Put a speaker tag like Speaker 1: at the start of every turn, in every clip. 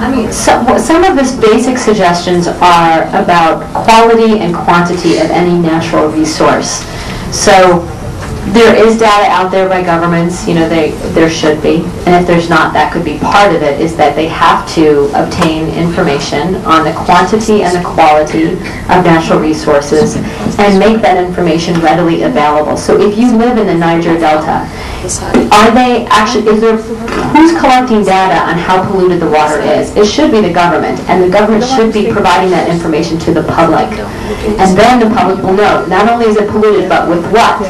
Speaker 1: I mean, some of his basic suggestions are about quality and quantity of any natural resource. So there is data out there by governments, you know, there should be, and if there's not, that could be part of it, is that they have to obtain information on the quantity and the quality of natural resources and make that information readily available. So if you live in the Niger Delta, are they actually, who's collecting data on how polluted the water is? It should be the government, and the government should be providing that information to the public. And then the public will know, not only is it polluted, but with what?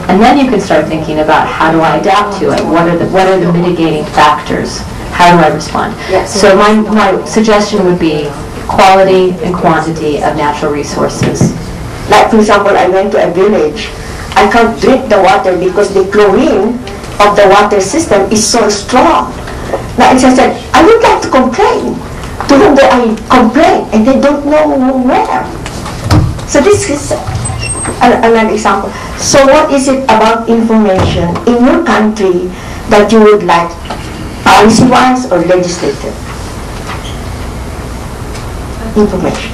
Speaker 1: And then you can start thinking about, how do I adapt to it? What are the mitigating factors? How do I respond? Yes. So my suggestion would be quality and quantity of natural resources.
Speaker 2: Like, for example, I went to a village. I can't drink the water because the chlorine of the water system is so strong. Now, as I said, I would like to complain. To whom I complain, and they don't know where. So this is another example. So what is it about information in your country that you would like, policy-wise or legislative? Information.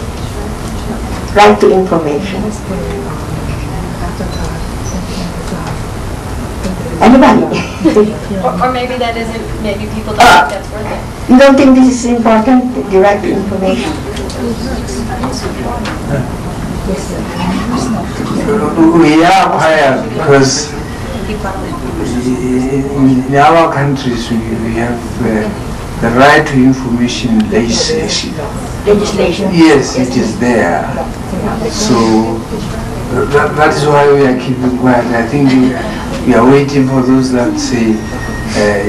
Speaker 2: Right to information. Anybody?
Speaker 3: or maybe that isn't, maybe people don't think that's worth it.
Speaker 2: You don't think this is important, the right to information?
Speaker 4: We are higher because in our countries we have the right to information legislation.
Speaker 2: Legislation?
Speaker 4: Yes, it is there. So that is why we are keeping quiet. I think we are waiting for those that say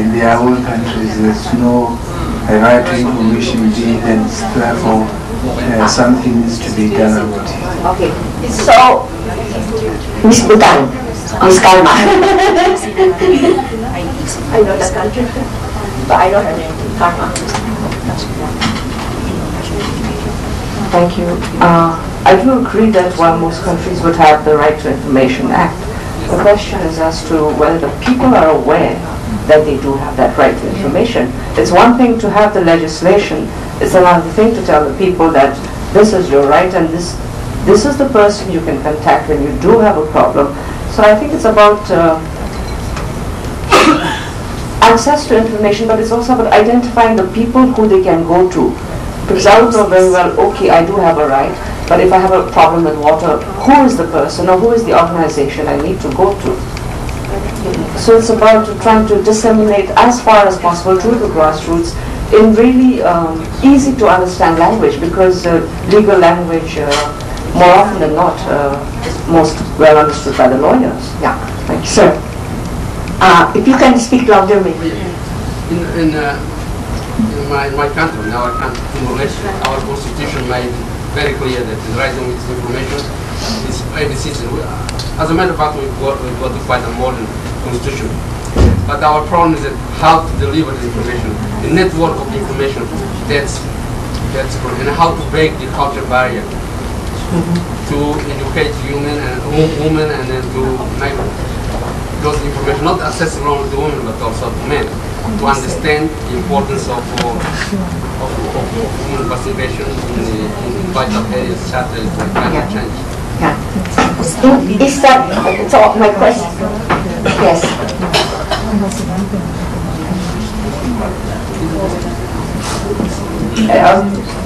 Speaker 4: in their own countries there's no right to information being, and therefore something needs to be done about it.
Speaker 2: Okay, so Miss Bhutan, Miss Karma. I know the country, but I don't know Karma.
Speaker 5: Thank you. I do agree that while most countries would have the Right to Information Act, the question is as to whether the people are aware that they do have that right to information. It's one thing to have the legislation, it's another thing to tell the people that this is your right and this is the person you can contact when you do have a problem. So I think it's about access to information, but it's also about identifying the people who they can go to. Because I would know very well, okay, I do have a right, but if I have a problem with water, who is the person or who is the organization I need to go to? So it's about trying to disseminate as far as possible to the grassroots in really easy to understand language, because legal language, more often than not, is most well understood by the lawyers.
Speaker 2: Yeah.
Speaker 5: Thank you.
Speaker 2: Sir, if you can speak louder, maybe.
Speaker 6: In my country, in our country, our constitution made very clear that the right to information is every citizen. As a matter of fact, we've got to find a modern constitution. But our problem is that how to deliver the information, the network of information, that's and how to break the cultural barrier to educate women and then to make those information not accessible only to women but also to men, to understand the importance of women participation in vital areas such as climate change.
Speaker 2: Yeah. Is that so? My question. Yes.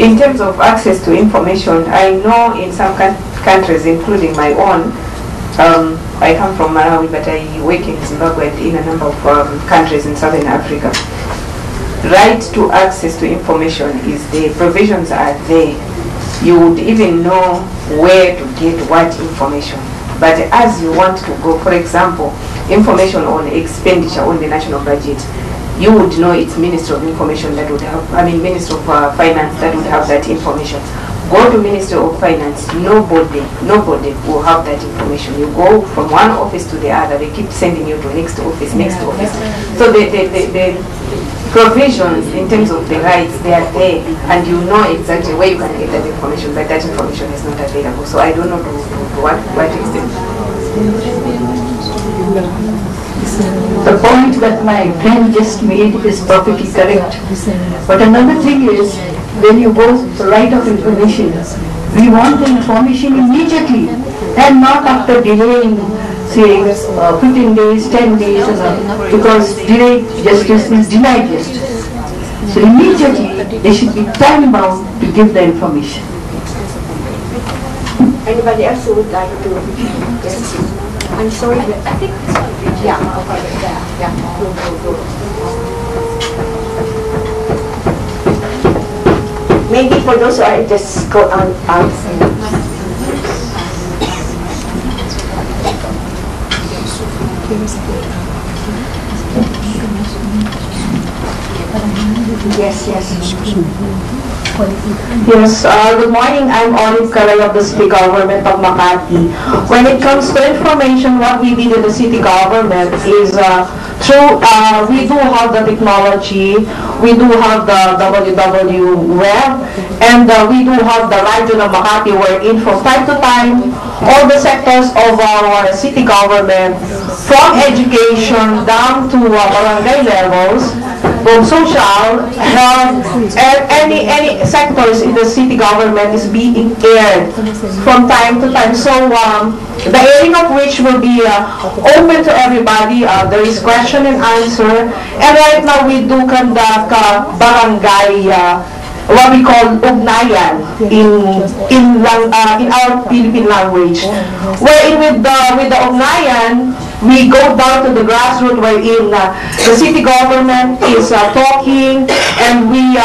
Speaker 5: In terms of access to information, I know in some countries, including my own, I come from Malawi, but I work in Zimbabwe and in a number of countries in Southern Africa. Right to access to information is there, provisions are there. You would even know where to get what information. But as you want to go, for example, information on expenditure on the national budget, you would know it's Minister of Information that would have, Minister of Finance that would have that information. Go to Minister of Finance, nobody will have that information. You go from one office to the other, they keep sending you to next office. So the provisions in terms of the rights, they are there, and you know exactly where you can get that information, but that information is not available. So I don't know to what extent.
Speaker 7: The point that my friend just made is perfectly correct. But another thing is, when you go for right of information, we want the information immediately and not after delaying, say, 15 days, 10 days, because delayed justice is denied justice. So immediately, they should be time bound to give the information.
Speaker 2: Anybody else who would like to? Yes. I'm sorry.
Speaker 3: I think this one.
Speaker 2: Yeah. Yeah. Go. Maybe for those who are just go on out. Yes.
Speaker 8: Yes, good morning. I'm Olive Caray of the City Government of Makati. When it comes to information, what we did in the city government is we do have the technology, we do have the www web, and we do have the Region of Makati, wherein from time to time, all the sectors of our city government, from education down to barangay levels, from social, health, and any sectors in the city government is being aired from time to time. So the airing of which will be open to everybody. There is question and answer. And right now we do conduct barangay, what we call ugnayan in our Philippine language. Wherein with the ugnayan, we go down to the grassroots, wherein the city government is talking, and we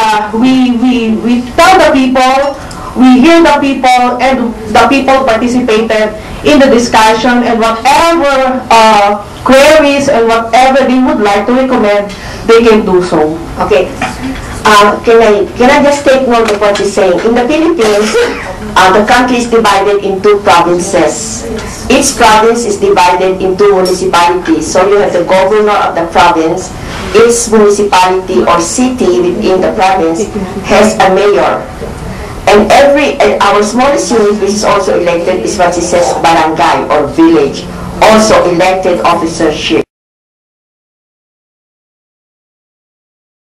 Speaker 8: tell the people, we hear the people, and the people participated in the discussion, and whatever queries and whatever they would like to recommend, they can do so.
Speaker 2: Okay. Can I just take note of what you're saying? In the Philippines, the country is divided into provinces. Each province is divided into municipalities. So you have the governor of the province. Each municipality or city within the province has a mayor. And our smallest unit, which is also elected, is what it says barangay or village, also elected officership.